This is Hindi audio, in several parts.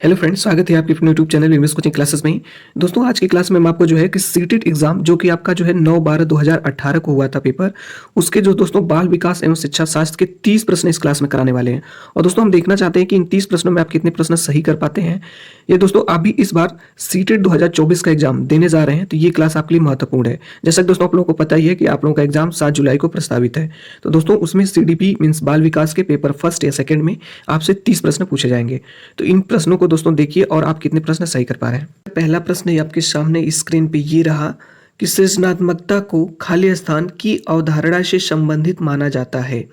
हेलो फ्रेंड्स, स्वागत है आपके अपने YouTube channel English coaching classes में। दोस्तों, आज की क्लास में मैं आपको जो है कि सीटेट एग्जाम जो कि आपका जो है 9/12/2018 को हुआ था पेपर, उसके जो दोस्तों बाल विकास एवं शिक्षा शास्त्र के 30 प्रश्न इस क्लास में कराने वाले हैं। और दोस्तों, हम देखना चाहते हैं कि इन 30 प्रश्नों में आप कितने प्रश्न सही कर पाते हैं। ये दोस्तों, आप भी इस बार सीटेट 2024 का एग्जाम देने जा रहे हैं, तो ये क्लास आपके लिए महत्वपूर्ण है। जैसा कि दोस्तों आप लोगों को पता ही है कि आप लोगों का एग्जाम 7 जुलाई को प्रस्तावित है। तो दोस्तों, उसमें सीडीपी मीन्स बाल विकास के पेपर फर्स्ट या सेकंड में आपसे 30 प्रश्न पूछे जाएंगे। तो इन प्रश्नों को दोस्तों देखिए और आप कितने प्रश्न सही कर पा रहे हैं। पहला प्रश्न आपके सामने स्क्रीन पे ये रहा कि सृजनात्मकता को खाली स्थान की अवधारणा से संबंधित माना जाता है।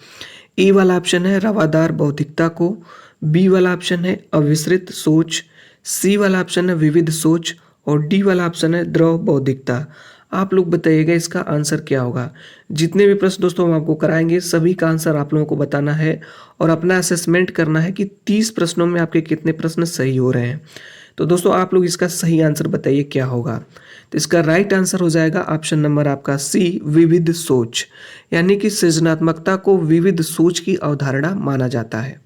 ए वाला ऑप्शन है रवादार बौद्धिकता को, बी वाला ऑप्शन है अविस्तृत सोच, सी वाला ऑप्शन है विविध सोच और डी वाला ऑप्शन है द्रव बौद्धिकता। आप लोग बताइएगा इसका आंसर क्या होगा। जितने भी प्रश्न दोस्तों हम आपको कराएंगे सभी का आंसर आप लोगों को बताना है और अपना असेसमेंट करना है कि 30 प्रश्नों में आपके कितने प्रश्न सही हो रहे हैं। तो दोस्तों आप लोग इसका सही आंसर बताइए क्या होगा। तो इसका राइट आंसर हो जाएगा ऑप्शन नंबर आपका सी, विविध सोच। यानी कि सृजनात्मकता को विविध सोच की अवधारणा माना जाता है।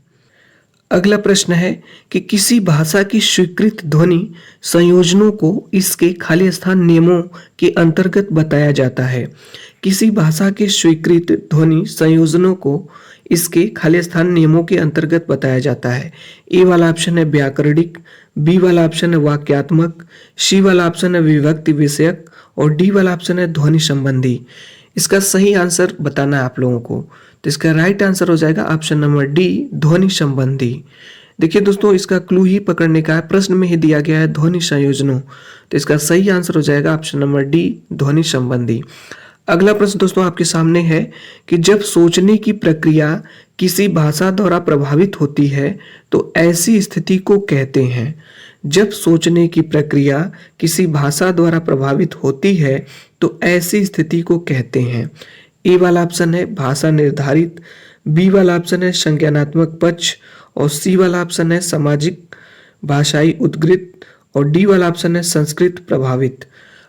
अगला प्रश्न है कि किसी भाषा की स्वीकृत ध्वनि संयोजनों को इसके खाली स्थान नियमों के अंतर्गत बताया जाता है। किसी भाषा के स्वीकृत ध्वनि संयोजनों को इसके खाली स्थान नियमों के अंतर्गत बताया जाता है। ए वाला ऑप्शन है व्याकरणिक, बी वाला ऑप्शन है वाक्यात्मक, सी वाला ऑप्शन है विभक्ति विषयक और डी वाला ऑप्शन है ध्वनि संबंधी। इसका सही आंसर बताना है आप लोगों को। तो इसका राइट आंसर हो जाएगा ऑप्शन नंबर डी, ध्वनि संबंधी। देखिए दोस्तों, इसका क्लू ही पकड़ने का है, प्रश्न में ही दिया गया है ध्वनि संयोजनों। तो इसका सही आंसर हो जाएगा ऑप्शन नंबर डी, ध्वनि संबंधी। अगला प्रश्न दोस्तों आपके सामने है कि जब सोचने की प्रक्रिया किसी भाषा द्वारा प्रभावित होती है तो ऐसी स्थिति को कहते हैं। जब सोचने की प्रक्रिया किसी भाषा द्वारा प्रभावित होती है तो ऐसी स्थिति को कहते हैं। ए वाला ऑप्शन है भाषा निर्धारित, बी वाला ऑप्शन है संज्ञानात्मक पक्ष और सी वाला ऑप्शन है सामाजिक भाषाई उद्गृत और डी वाला ऑप्शन है संस्कृत प्रभावित।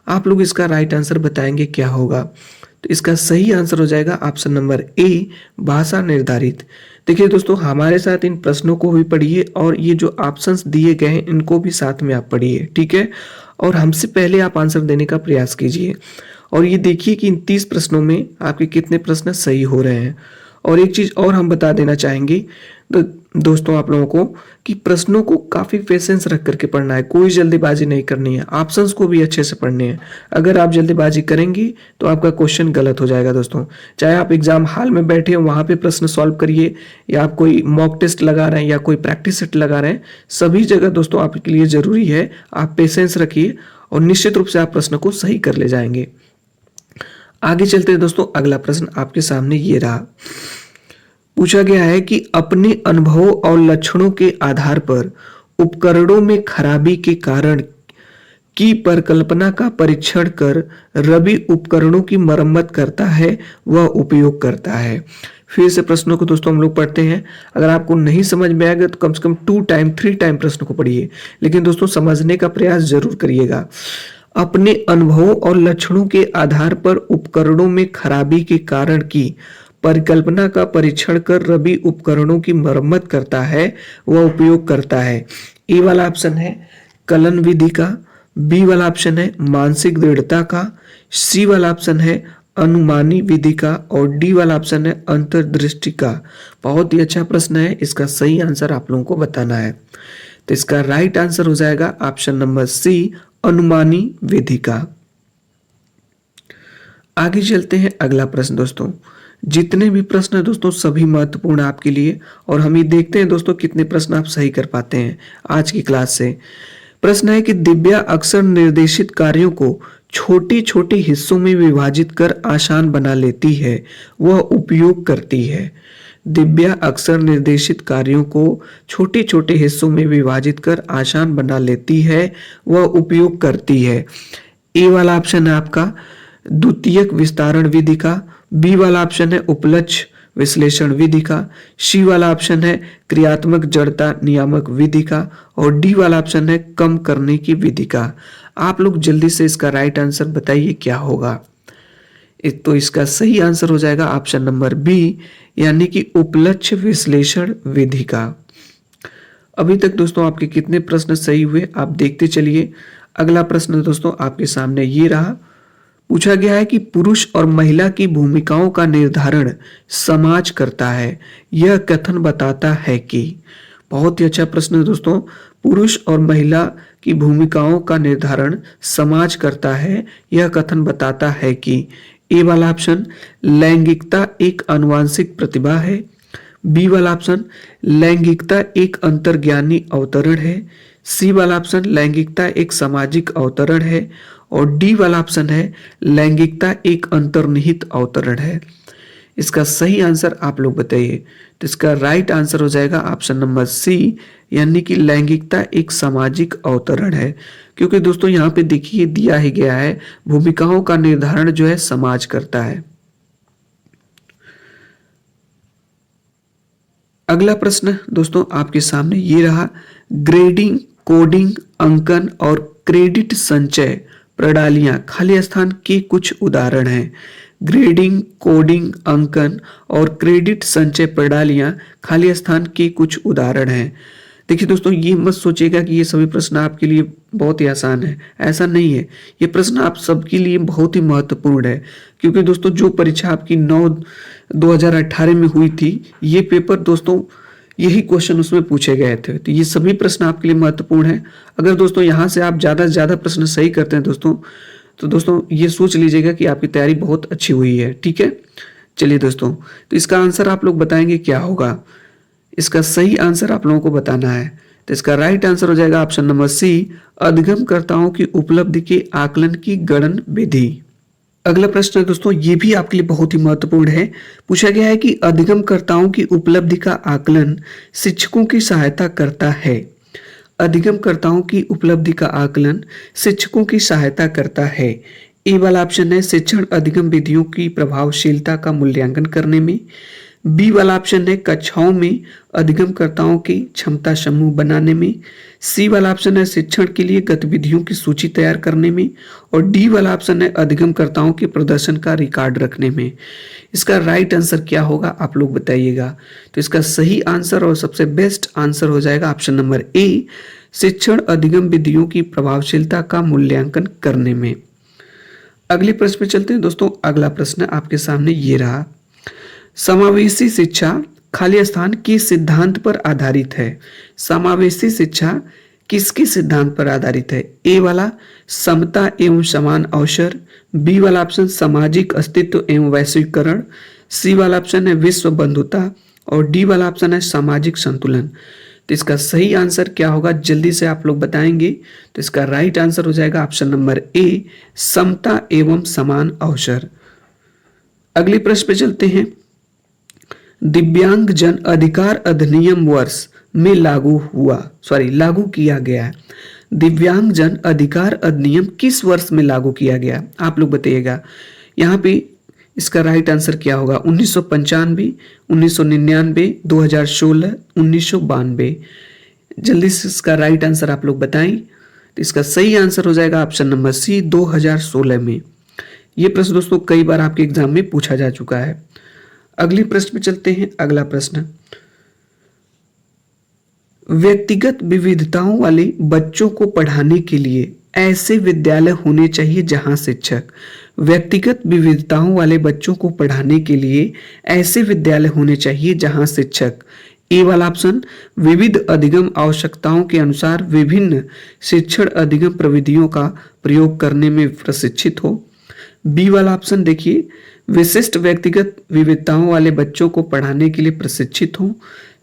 आप लोग इसका राइट आंसर बताएंगे क्या होगा। तो इसका सही आंसर हो जाएगा ऑप्शन नंबर ए, भाषा निर्धारित। देखिए दोस्तों, हमारे साथ इन प्रश्नों को भी पढ़िए और ये जो ऑप्शंस दिए गए हैं इनको भी साथ में आप पढ़िए, ठीक है। और हमसे पहले आप आंसर देने का प्रयास कीजिए और ये देखिए कि इन 30 प्रश्नों में आपके कितने प्रश्न सही हो रहे हैं। और एक चीज और हम बता देना चाहेंगे तो दोस्तों आप लोगों को कि प्रश्नों को काफी पेशेंस रख करके पढ़ना है, कोई जल्दीबाजी नहीं करनी है, ऑप्शंस को भी अच्छे से पढ़ने हैं। अगर आप जल्दीबाजी करेंगे तो आपका क्वेश्चन गलत हो जाएगा दोस्तों। चाहे आप एग्जाम हॉल में बैठे हो वहां पे प्रश्न सॉल्व करिए या आप कोई मॉक टेस्ट लगा रहे हैं या कोई प्रैक्टिस सेट लगा रहे हैं, सभी जगह दोस्तों आपके लिए जरूरी है आप पेशेंस रखिए और निश्चित रूप से आप प्रश्न को सही कर ले जाएंगे। आगे चलते हैं दोस्तों, अगला प्रश्न आपके सामने ये रहा। पूछा गया है कि अपने अनुभवों और लक्षणों के आधार पर उपकरणों में खराबी के कारण की परिकल्पना का परीक्षण कर रवि उपकरणों की मरम्मत करता है वह उपयोग करता है। फिर से प्रश्नों को दोस्तों हम लोग पढ़ते हैं। अगर आपको नहीं समझ में आएगा तो कम से कम 2 टाइम 3 टाइम प्रश्न को पढ़िए, लेकिन दोस्तों समझने का प्रयास जरूर करिएगा। अपने अनुभवों और लक्षणों के आधार पर उपकरणों में खराबी के कारण की परिकल्पना का परीक्षण कर रवि उपकरणों की मरम्मत करता है वह उपयोग करता है। ए वाला ऑप्शन है कलन विधि का, बी वाला ऑप्शन है मानसिक दृढ़ता का, सी वाला ऑप्शन है अनुमानी विधि का और डी वाला ऑप्शन है अंतर्दृष्टि का। बहुत ही अच्छा प्रश्न है, इसका सही आंसर आप लोगों को बताना है। तो इसका राइट आंसर हो जाएगा ऑप्शन नंबर सी, अनुमानी विधि का। आगे चलते हैं अगला प्रश्न दोस्तों। जितने भी प्रश्न है दोस्तों सभी महत्वपूर्ण आपके लिए और हम ये देखते हैं दोस्तों कितने प्रश्न आप सही कर पाते हैं आज की क्लास से। प्रश्न है कि दिव्या अक्सर निर्देशित कार्यों को छोटे छोटे हिस्सों में विभाजित कर आसान बना लेती है वह उपयोग करती है। दिव्या अक्सर निर्देशित कार्यों को छोटे छोटे हिस्सों में विभाजित कर आसान बना लेती है वह उपयोग करती है। ए वाला ऑप्शन है आपका द्वितीयक विस्तारण विधि का, बी वाला ऑप्शन है उपलक्ष्य विश्लेषण विधि का, सी वाला ऑप्शन है क्रियात्मक जड़ता नियामक विधि का और डी वाला ऑप्शन है कम करने की विधि का। आप लोग जल्दी से इसका राइट आंसर बताइए क्या होगा। तो इसका सही आंसर हो जाएगा ऑप्शन नंबर बी, यानी कि उपलक्ष्य विश्लेषण विधि का। अभी तक दोस्तों आपके कितने प्रश्न सही हुए आप देखते चलिए। अगला प्रश्न दोस्तों आपके सामने ये रहा। पूछा गया है कि पुरुष और महिला की भूमिकाओं का निर्धारण समाज करता है, यह कथन बताता है कि। बहुत ही अच्छा प्रश्न है दोस्तों। पुरुष और महिला की भूमिकाओं का निर्धारण समाज करता है, यह कथन बताता है कि। ए वाला ऑप्शन, लैंगिकता एक आनुवांशिक प्रतिभा है। बी वाला ऑप्शन, लैंगिकता एक अंतर्ज्ञानी अवतरण है। सी वाला ऑप्शन, लैंगिकता एक सामाजिक अवतरण है। और डी वाला ऑप्शन है, लैंगिकता एक अंतर्निहित अवतरण है। इसका सही आंसर आप लोग बताइए। तो इसका राइट आंसर हो जाएगा ऑप्शन नंबर सी, यानी कि लैंगिकता एक सामाजिक अवतरण है। क्योंकि दोस्तों यहाँ पे देखिए दिया ही गया है भूमिकाओं का निर्धारण जो है समाज करता है। अगला प्रश्न दोस्तों आपके सामने ये रहा। ग्रेडिंग, कोडिंग, अंकन और क्रेडिट संचय प्रणालियां खाली स्थान के कुछ उदाहरण हैं। ग्रेडिंग, कोडिंग, अंकन और क्रेडिट संचय प्रणालियां खाली स्थान के कुछ उदाहरण हैं। देखिए दोस्तों ये मत सोचिएगा कि ये सभी प्रश्न आपके लिए बहुत ही आसान है, ऐसा नहीं है। ये प्रश्न आप सबके लिए बहुत ही महत्वपूर्ण है। क्योंकि दोस्तों जो परीक्षा आपकी 9/2018 में हुई थी, ये पेपर दोस्तों यही क्वेश्चन उसमें पूछे गए थे। तो ये सभी प्रश्न आपके लिए महत्वपूर्ण है। अगर दोस्तों यहाँ से आप ज़्यादा से ज़्यादा प्रश्न सही करते हैं दोस्तों, तो दोस्तों ये सोच लीजिएगा कि आपकी तैयारी बहुत अच्छी हुई है। ठीक है, चलिए दोस्तों, तो इसका आंसर आप लोग बताएंगे क्या होगा। इसका सही आंसर आप लोगों को बताना है। तो इसका राइट आंसर हो जाएगा ऑप्शन नंबर सी, अधिगमकर्ताओं की उपलब्धि के आकलन की गणन विधि। अगला प्रश्न है दोस्तों, ये भी आपके लिए बहुत ही महत्वपूर्ण है। पूछा गया है कि अधिगमकर्ताओं की उपलब्धि का आकलन शिक्षकों की सहायता करता है। अधिगमकर्ताओं की उपलब्धि का आकलन शिक्षकों की सहायता करता है। ए वाला ऑप्शन है शिक्षण अधिगम विधियों की प्रभावशीलता का मूल्यांकन करने में। बी वाला ऑप्शन है कक्षाओं में अधिगमकर्ताओं की क्षमता समूह बनाने में। सी वाला ऑप्शन है शिक्षण के लिए गतिविधियों की सूची तैयार करने में। और डी वाला ऑप्शन है अधिगमकर्ताओं के प्रदर्शन का रिकॉर्ड रखने में। इसका राइट आंसर क्या होगा आप लोग बताइएगा। तो इसका सही आंसर और सबसे बेस्ट आंसर हो जाएगा ऑप्शन नंबर ए, शिक्षण अधिगम विधियों की प्रभावशीलता का मूल्यांकन करने में। अगले प्रश्न में चलते हैं दोस्तों। अगला प्रश्न आपके सामने ये रहा। समावेशी शिक्षा खाली स्थान किस सिद्धांत पर आधारित है। समावेशी शिक्षा किसके सिद्धांत पर आधारित है। ए वाला समता एवं समान अवसर। बी वाला ऑप्शन सामाजिक अस्तित्व एवं वैश्वीकरण। सी वाला ऑप्शन है विश्व बंधुता। और डी वाला ऑप्शन है सामाजिक संतुलन। तो इसका सही आंसर क्या होगा जल्दी से आप लोग बताएंगे। तो इसका राइट आंसर हो जाएगा ऑप्शन नंबर ए, समता एवं समान अवसर। अगले प्रश्न पे चलते हैं। दिव्यांग जन अधिकार अधिनियम वर्ष में लागू किया गया। दिव्यांग जन अधिकार अधिनियम किस वर्ष में लागू किया गया आप लोग बताइएगा। यहाँ पे इसका राइट आंसर क्या होगा। 1995, 1999, 2016, 1992। जल्दी से इसका राइट आंसर आप लोग बताएं। तो इसका सही आंसर हो जाएगा ऑप्शन नंबर सी, 2016 में। ये प्रश्न दोस्तों कई बार आपके एग्जाम में पूछा जा चुका है। अगली प्रश्न पे चलते हैं। अगला प्रश्न, व्यक्तिगत विविधताओं वाले बच्चों को पढ़ाने के लिए ऐसे विद्यालय होने चाहिए जहां शिक्षक। व्यक्तिगत विविधताओं वाले बच्चों को पढ़ाने के लिए ऐसे विद्यालय होने चाहिए जहां शिक्षक। ए वाला ऑप्शन विविध अधिगम आवश्यकताओं के अनुसार विभिन्न शिक्षण अधिगम प्रविधियों का प्रयोग करने में प्रशिक्षित हो। बी वाला ऑप्शन देखिए विशिष्ट व्यक्तिगत विविधताओं वाले बच्चों को पढ़ाने के लिए प्रशिक्षित हो।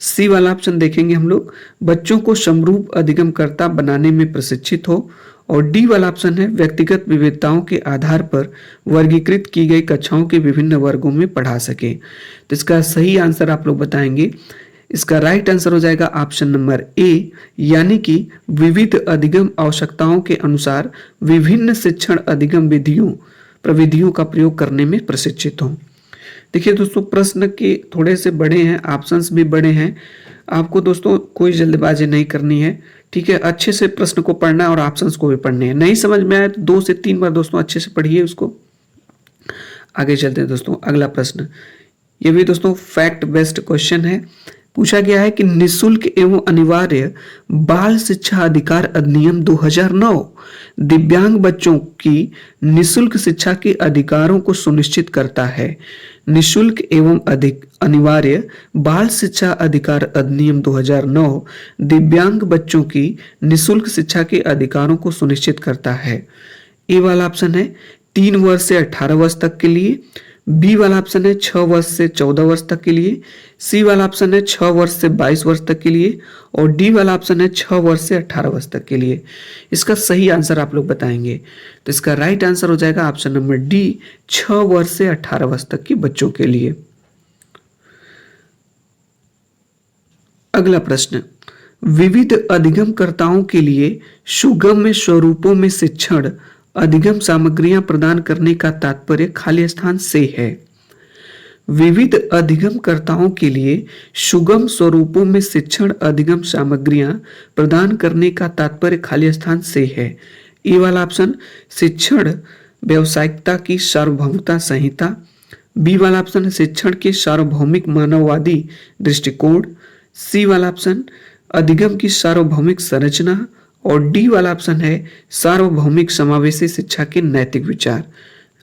सी वाला ऑप्शन देखेंगे हम लोग बच्चों को समरूप अधिगमकर्ता बनाने में प्रशिक्षित हो। और डी वाला ऑप्शन है व्यक्तिगत विविधताओं के आधार पर वर्गीकृत की गई कक्षाओं के विभिन्न वर्गों में पढ़ा सके। तो इसका सही आंसर आप लोग बताएंगे। इसका राइट आंसर हो जाएगा ऑप्शन नंबर ए, यानी कि विविध अधिगम आवश्यकताओं के अनुसार विभिन्न शिक्षण अधिगम प्रविधियों का प्रयोग करने में प्रशिक्षित हो। देखिए दोस्तों प्रश्न के थोड़े से बड़े हैं, ऑप्शंस भी बड़े हैं। आपको दोस्तों कोई जल्दबाजी नहीं करनी है, ठीक है। अच्छे से प्रश्न को पढ़ना है और ऑप्शंस को भी पढ़ने हैं। नहीं समझ में आए तो 2 से 3 बार दोस्तों अच्छे से पढ़िए उसको। आगे चलते हैं दोस्तों। अगला प्रश्न, ये भी दोस्तों फैक्ट बेस्ड क्वेश्चन है। पूछा गया है कि निशुल्क एवं अनिवार्य बाल शिक्षा अधिकार अधिनियम 2009 दिव्यांग बच्चों की निशुल्क शिक्षा के अधिकारों को सुनिश्चित करता है। निशुल्क एवं अनिवार्य बाल शिक्षा अधिकार अधिनियम 2009 दिव्यांग बच्चों की निशुल्क शिक्षा के अधिकारों को सुनिश्चित करता है। ए वाला ऑप्शन है 3 वर्ष से 18 वर्ष तक के लिए, बी वाला ऑप्शन है 6 वर्ष से 14 वर्ष तक के लिए, सी वाला ऑप्शन है 6 वर्ष से 22 वर्ष तक के लिए और डी वाला ऑप्शन है 6 वर्ष से 18 वर्ष तक के लिए। इसका सही आंसर आप लोग बताएंगे। तो इसका राइट आंसर हो जाएगा ऑप्शन नंबर डी, 6 वर्ष से 18 वर्ष तक के बच्चों के लिए। अगला प्रश्न, विविध अधिगमकर्ताओं के लिए सुगम्य स्वरूपों में शिक्षण अधिगम सामग्रियां प्रदान करने का तात्पर्य खाली स्थान से है। विविध अधिगमकर्ताओं के लिए सुगम स्वरूपों में शिक्षण अधिगम सामग्रियां प्रदान करने का तात्पर्य खाली स्थान से है। ए वाला ऑप्शन शिक्षण व्यावसायिकता की सार्वभौमिकता संहिता, बी वाला ऑप्शन शिक्षण के सार्वभौमिक मानववादी दृष्टिकोण, सी वाला ऑप्शन अधिगम की सार्वभौमिक संरचना और डी वाला ऑप्शन है सार्वभौमिक समावेशी शिक्षा के नैतिक विचार।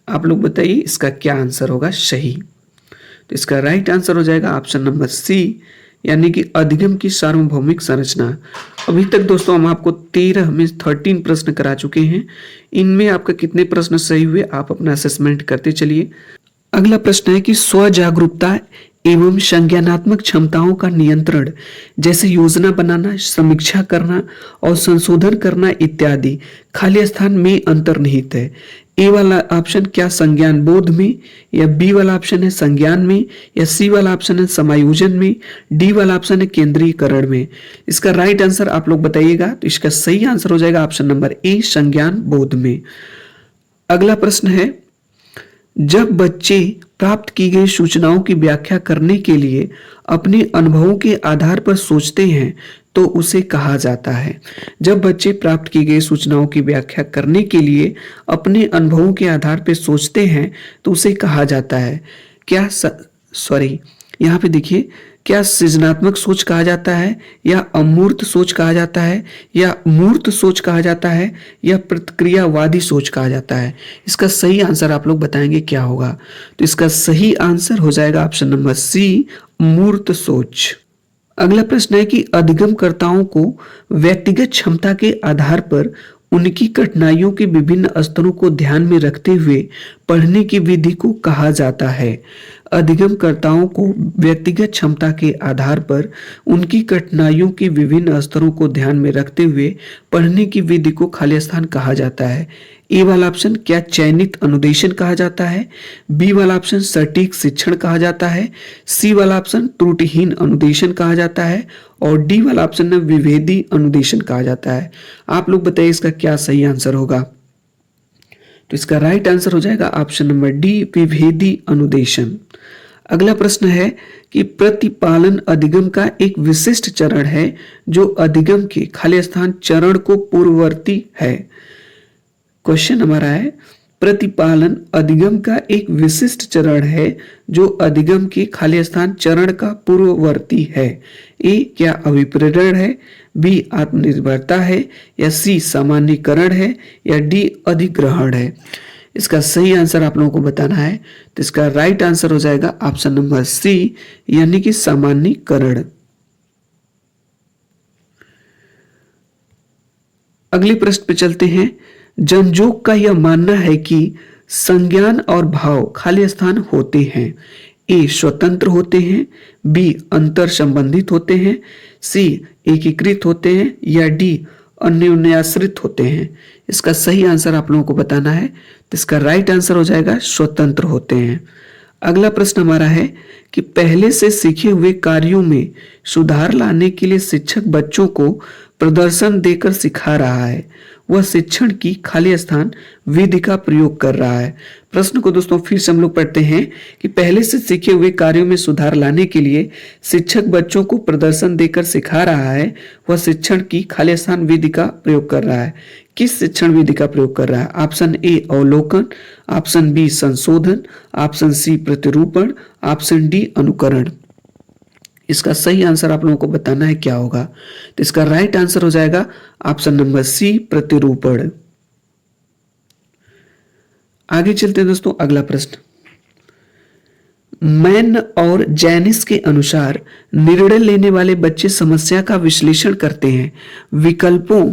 आप लोग बताइए इसका क्या आंसर होगा सही। तो इसका राइट आंसर हो जाएगा ऑप्शन नंबर सी, यानी कि अधिगम की सार्वभौमिक संरचना। अभी तक दोस्तों हम आपको 13 प्रश्न करा चुके हैं। इनमें आपका कितने प्रश्न सही हुए आप अपना असेसमेंट करते चलिए। अगला प्रश्न है कि स्व जागरूकता एवं संज्ञानात्मक क्षमताओं का नियंत्रण जैसे योजना बनाना, समीक्षा करना और संशोधन करना इत्यादि खाली स्थान में अंतर्निहित है। ए वाला ऑप्शन क्या संज्ञान बोध में, या बी वाला ऑप्शन है संज्ञान में, या सी वाला ऑप्शन है समायोजन में, डी वाला ऑप्शन है केंद्रीयकरण में। इसका राइट आंसर आप लोग बताइएगा। तो इसका सही आंसर हो जाएगा ऑप्शन नंबर ए, संज्ञान बोध में। अगला प्रश्न है, जब बच्चे प्राप्त की गई सूचनाओं की व्याख्या करने के लिए अपने अनुभवों के आधार पर सोचते हैं तो उसे कहा जाता है। जब बच्चे प्राप्त की गई सूचनाओं की व्याख्या करने के लिए अपने अनुभवों के आधार पर सोचते हैं तो उसे कहा जाता है क्या यहाँ पे देखिए, क्या सृजनात्मक सोच कहा जाता है, या अमूर्त सोच कहा जाता है, या मूर्त सोच कहा जाता है, या प्रतिक्रियावादी सोच कहा जाता है। इसका सही आंसर आप लोग बताएंगे क्या होगा। तो इसका सही आंसर हो जाएगा ऑप्शन नंबर सी, मूर्त सोच। अगला प्रश्न है कि अधिगमकर्ताओं को व्यक्तिगत क्षमता के आधार पर उनकी कठिनाइयों के विभिन्न स्तरों को ध्यान में रखते हुए पढ़ने की विधि को कहा जाता है। अधिगमकर्ताओं को व्यक्तिगत क्षमता के आधार पर उनकी कठिनाइयों के विभिन्न स्तरों को ध्यान में रखते हुए पढ़ने की विधि को खाली स्थान कहा जाता है। ए वाला ऑप्शन क्या चयनित अनुदेशन कहा जाता है, बी वाला ऑप्शन सटीक शिक्षण कहा जाता है, सी वाला ऑप्शन त्रुटिहीन अनुदेशन कहा जाता है और डी वाला ऑप्शन में विभेदी अनुदेशन कहा जाता है। आप लोग बताइए इसका क्या सही आंसर होगा। तो इसका राइट आंसर हो जाएगा ऑप्शन नंबर डी, विभेदी अनुदेशन। अगला प्रश्न है कि प्रतिपालन अधिगम का एक विशिष्ट चरण है जो अधिगम के खाली स्थान चरण को पूर्ववर्ती है। क्वेश्चन हमारा है, प्रतिपालन अधिगम का एक विशिष्ट चरण है जो अधिगम के खाली स्थान चरण का पूर्ववर्ती है। ए क्या अभिप्रेरण है, बी आत्मनिर्भरता है, या सी सामान्यीकरण है, या डी अधिग्रहण है। इसका सही आंसर आप लोगों को बताना है। तो इसका राइट आंसर हो जाएगा ऑप्शन नंबर सी, यानी कि सामान्यीकरण। अगले प्रश्न पे चलते हैं। जनजोग का यह मानना है कि संज्ञान और भाव खाली स्थान होते हैं। ए स्वतंत्र होते हैं, बी अंतर संबंधित होते हैं, सी एकीकृत होते हैं, या डी अन्योन्याश्रित होते हैं। इसका सही आंसर आप लोगों को बताना है। तो इसका राइट आंसर हो जाएगा स्वतंत्र होते हैं। अगला प्रश्न हमारा है कि पहले से सीखे हुए कार्यों में सुधार लाने के लिए शिक्षक बच्चों को प्रदर्शन देकर सिखा रहा है। वह शिक्षण की खाली स्थान विधि का प्रयोग कर रहा है। प्रश्न को दोस्तों फिर से हम लोग पढ़ते हैं कि पहले से सीखे हुए कार्यों में सुधार लाने के लिए शिक्षक बच्चों को प्रदर्शन देकर सिखा रहा है। वह शिक्षण की खाली स्थान विधि का प्रयोग कर रहा है। किस शिक्षण विधि का प्रयोग कर रहा है? ऑप्शन ए अवलोकन, ऑप्शन बी संशोधन, ऑप्शन सी प्रतिरूपण, ऑप्शन डी अनुकरण। इसका सही आंसर आप लोगों को बताना है क्या होगा। तो इसका राइट आंसर हो जाएगा ऑप्शन नंबर सी, प्रतिरूपण। आगे चलते हैं दोस्तों, अगला प्रश्न। मैन और जैनिस के अनुसार निर्णय लेने वाले बच्चे समस्या का विश्लेषण करते हैं, विकल्पों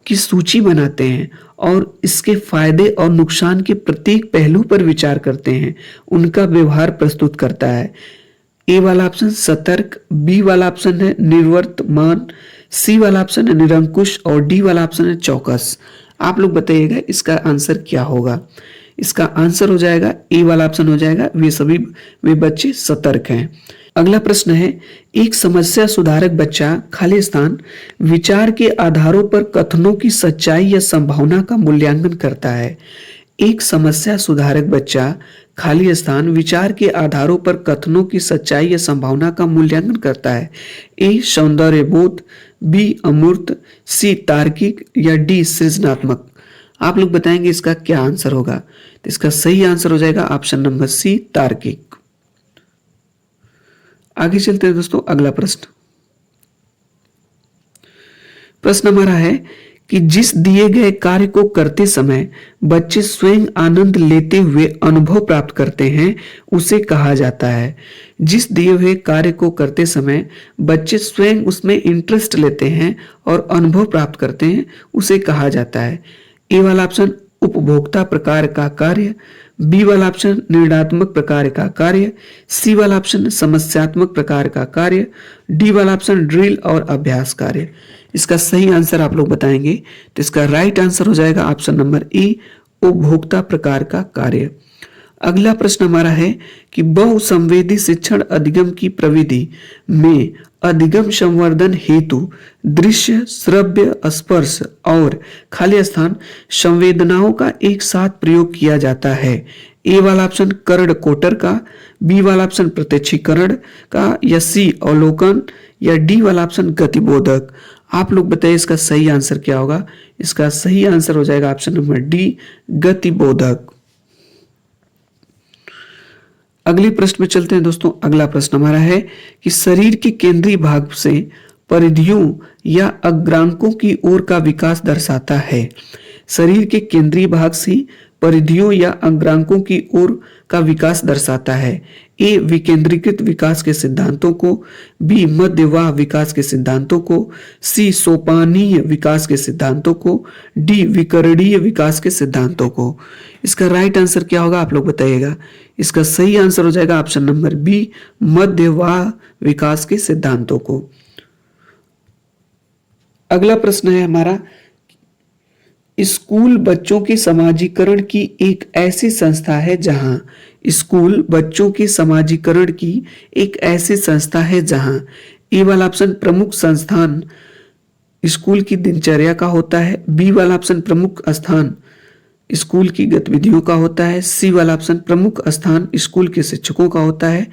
की सूची बनाते हैं और इसके फायदे और नुकसान के प्रत्येक पहलू पर विचार करते हैं, उनका व्यवहार प्रस्तुत करता है। ए वाला ऑप्शन सतर्क, बी वाला ऑप्शन है निर्वर्तमान, सी वाला ऑप्शन है निरंकुश और डी वाला ऑप्शन है चौकस। आप लोग बताइएगा इसका आंसर क्या होगा। इसका आंसर हो जाएगा ए वाला ऑप्शन हो जाएगा, वे बच्चे सतर्क हैं। अगला प्रश्न है, एक समस्या सुधारक बच्चा खाली स्थान विचार के आधारों पर कथनों की सच्चाई या संभावना का मूल्यांकन करता है। एक समस्या सुधारक बच्चा खाली स्थान विचार के आधारों पर कथनों की सच्चाई या संभावना का मूल्यांकन करता है। ए सौंदर्य बोध, बी अमूर्त, सी तार्किक या डी सृजनात्मक। आप लोग बताएंगे इसका क्या आंसर होगा। तो इसका सही आंसर हो जाएगा ऑप्शन नंबर सी, तार्किक। आगे चलते हैं दोस्तों, अगला प्रश्न। प्रश्न हमारा है कि जिस दिए गए कार्य को करते समय बच्चे स्वयं आनंद लेते हुए अनुभव प्राप्त करते हैं, उसे कहा जाता है। जिस दिए हुए कार्य को करते समय बच्चे स्वयं उसमें इंटरेस्ट लेते हैं और अनुभव प्राप्त करते हैं, उसे कहा जाता है। ए वाला ऑप्शन उपभोक्ता प्रकार का कार्य, बी वाला ऑप्शन निर्णयात्मक प्रकार का कार्य, सी वाला ऑप्शन समस्यात्मक प्रकार का कार्य, डी वाला ऑप्शन ड्रिल और अभ्यास कार्य। इसका सही आंसर आप लोग बताएंगे। तो इसका राइट आंसर हो जाएगा ऑप्शन नंबर ए, उपभोक्ता प्रकार का कार्य। अगला प्रश्न हमारा है कि बहुसंवेदी शिक्षण अधिगम की प्रविधि में अधिगम संवर्धन हेतु दृश्य, श्रव्य, स्पर्श और खाली स्थान संवेदनाओं का एक साथ प्रयोग किया जाता है। ए वाला ऑप्शन कर्ण कोटर का, बी वाला ऑप्शन प्रत्यक्षीकरण का या सी अवलोकन या डी वाला ऑप्शन गतिबोधक। आप लोग बताइए इसका सही आंसर क्या होगा। इसका सही आंसर हो जाएगा ऑप्शन नंबर डी, गतिबोधक। अगले प्रश्न में चलते हैं दोस्तों। अगला प्रश्न हमारा है कि शरीर के केंद्रीय भाग से परिधियों या अग्रांकों की ओर का विकास दर्शाता है। शरीर के केंद्रीय भाग से परिधियों या अग्रांकों की ओर का विकास दर्शाता है। ए विकेंद्रीकृत विकास के सिद्धांतों को, बी मध्यवाह विकास के सिद्धांतों को, सी सोपानीय विकास के सिद्धांतों को, डी विकरणीय विकास के सिद्धांतों को। इसका राइट आंसर क्या होगा आप लोग बताइएगा। इसका सही आंसर हो जाएगा ऑप्शन नंबर बी, मध्यवाह विकास के सिद्धांतों को। अगला प्रश्न है हमारा, स्कूल बच्चों के समाजीकरण की एक ऐसी संस्था है जहां स्कूल बच्चों के समाजीकरण की एक ऐसी संस्था है जहां ए वाला ऑप्शन प्रमुख संस्थान स्कूल की दिनचर्या का होता है, बी वाला ऑप्शन प्रमुख स्थान स्कूल की गतिविधियों का होता है, सी वाला ऑप्शन प्रमुख स्थान स्कूल के शिक्षकों का होता है,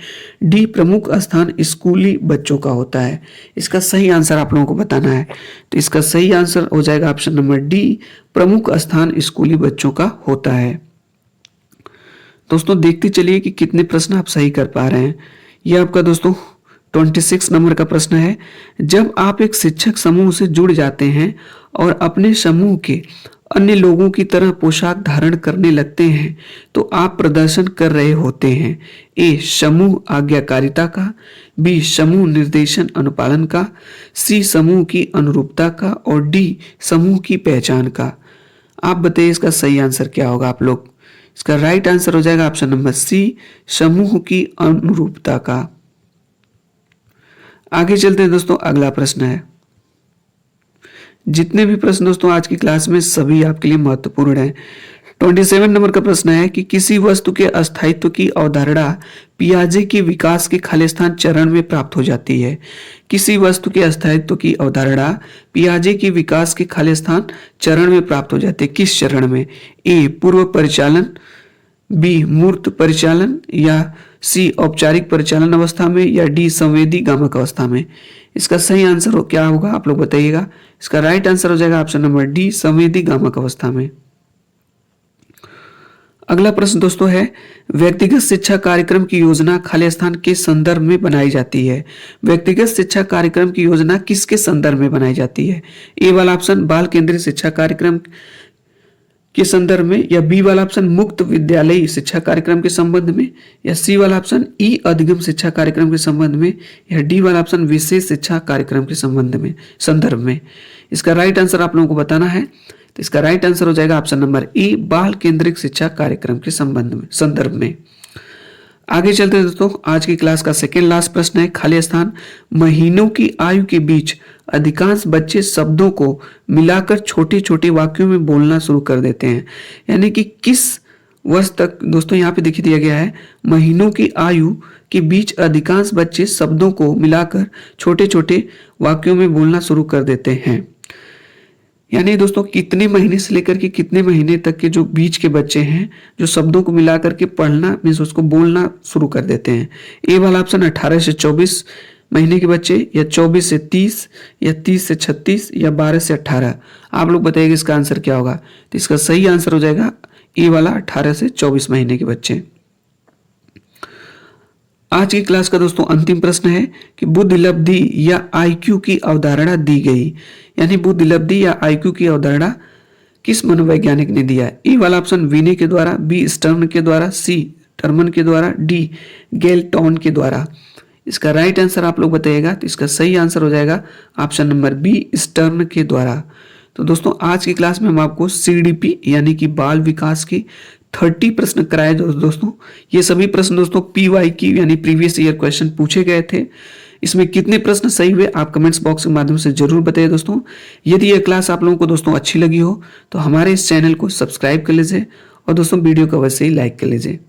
डी प्रमुख स्थान स्कूली बच्चों का होता है। इसका सही आंसर आप लोगों को बताना है। तो इसका सही आंसर हो जाएगा ऑप्शन नंबर डी, प्रमुख स्थान स्कूली बच्चों का होता है। दोस्तों देखते चलिए कि कितने प्रश्न आप सही कर पा रहे हैं। यह आपका दोस्तों 26 नंबर का प्रश्न है। जब आप एक शिक्षक समूह से जुड़ जाते हैं और अपने समूह के अन्य लोगों की तरह पोशाक धारण करने लगते हैं तो आप प्रदर्शन कर रहे होते हैं। ए समूह आज्ञाकारिता का, बी समूह निर्देशन अनुपालन का, सी समूह की अनुरूपता का और डी समूह की पहचान का। आप बताइए इसका सही आंसर क्या होगा आप लोग। इसका राइट आंसर हो जाएगा ऑप्शन नंबर सी, समूह की अनुरूपता का। आगे चलते हैं दोस्तों, अगला प्रश्न है। जितने भी प्रश्न दोस्तों आज की क्लास में सभी आपके लिए महत्वपूर्ण है। 27 नंबर का प्रश्न है कि किसी वस्तु के अस्थायित्व की अवधारणा पियाजे के विकास के खालिस्तान चरण में प्राप्त हो जाती है। किसी वस्तु के अस्थायित्व की अवधारणा पियाजे के विकास के खालिस्तान चरण में प्राप्त हो जाती है। किस चरण में। ए पूर्व परिचालन, बी मूर्त परिचालन या सी औपचारिक परिचालन अवस्था में या डी संवेदी गामक अवस्था में। इसका सही आंसर हो क्या होगा आप लोग बताइएगा। इसका राइट आंसर हो जाएगा ऑप्शन नंबर डी, संवेदी गामक अवस्था में। अगला प्रश्न दोस्तों है, व्यक्तिगत शिक्षा कार्यक्रम की योजना खाली स्थान के संदर्भ में बनाई जाती है। व्यक्तिगत शिक्षा कार्यक्रम की योजना किसके संदर्भ में बनाई जाती है? ए वाला ऑप्शन बाल केंद्रित शिक्षा कार्यक्रम के संदर्भ में, या बी वाला ऑप्शन मुक्त विद्यालयी शिक्षा कार्यक्रम के संबंध में, या सी वाला ऑप्शन ई अधिगम शिक्षा कार्यक्रम के संबंध में, या डी वाला ऑप्शन विशेष शिक्षा कार्यक्रम के संदर्भ में। इसका राइट आंसर आप लोगों को बताना है। तो इसका राइट आंसर हो जाएगा ऑप्शन नंबर ई, बाल केंद्रित शिक्षा कार्यक्रम के संदर्भ में। आगे चलते हैं दोस्तों, आज की क्लास का सेकेंड लास्ट प्रश्न है, खाली स्थान। महीनों की आयु के बीच अधिकांश बच्चे शब्दों को मिलाकर छोटे छोटे वाक्यों में बोलना शुरू कर देते हैं। यानी कि किस वर्ष तक दोस्तों यहाँ पे देखिए दिया गया है, महीनों की आयु के बीच अधिकांश बच्चे शब्दों को मिलाकर छोटे छोटे वाक्यों में बोलना शुरू कर देते हैं। यानी दोस्तों कितने महीने से लेकर के कितने महीने तक के जो बीच के बच्चे हैं जो शब्दों को मिला करके पढ़ना मीन्स उसको बोलना शुरू कर देते हैं। ए वाला ऑप्शन 18 से 24 महीने के बच्चे, या 24 से 30, या 30 से 36, या 12 से 18। आप लोग बताइएगा इसका आंसर क्या होगा। तो इसका सही आंसर हो जाएगा ए वाला 18 से 24 महीने के बच्चे। आज की क्लास का दोस्तों अंतिम प्रश्न है कि बुद्धिलब्धि या आईक्यू की अवधारणा दी गई। यानी बुद्धिलब्धि या आईक्यू की अवधारणा किस मनोवैज्ञानिक ने दिया है? ए वाला ऑप्शन विने के द्वारा, बी स्टर्न के द्वारा, सी टर्मन के द्वारा, डी गेल्टॉन के द्वारा। इसका राइट आंसर आप लोग बताइएगा। तो इसका सही आंसर हो जाएगा ऑप्शन नंबर बी, स्टर्न के द्वारा। तो दोस्तों आज की क्लास में हम आपको सीडीपी यानी कि बाल विकास की 30 प्रश्न कराए दोस्तों। ये सभी प्रश्न दोस्तों PYQ यानी प्रीवियस ईयर क्वेश्चन पूछे गए थे। इसमें कितने प्रश्न सही हुए आप कमेंट्स बॉक्स के माध्यम से जरूर बताइए दोस्तों। यदि यह क्लास आप लोगों को दोस्तों अच्छी लगी हो तो हमारे इस चैनल को सब्सक्राइब कर लीजिए और दोस्तों वीडियो को अवश्य ही लाइक कर लीजिए।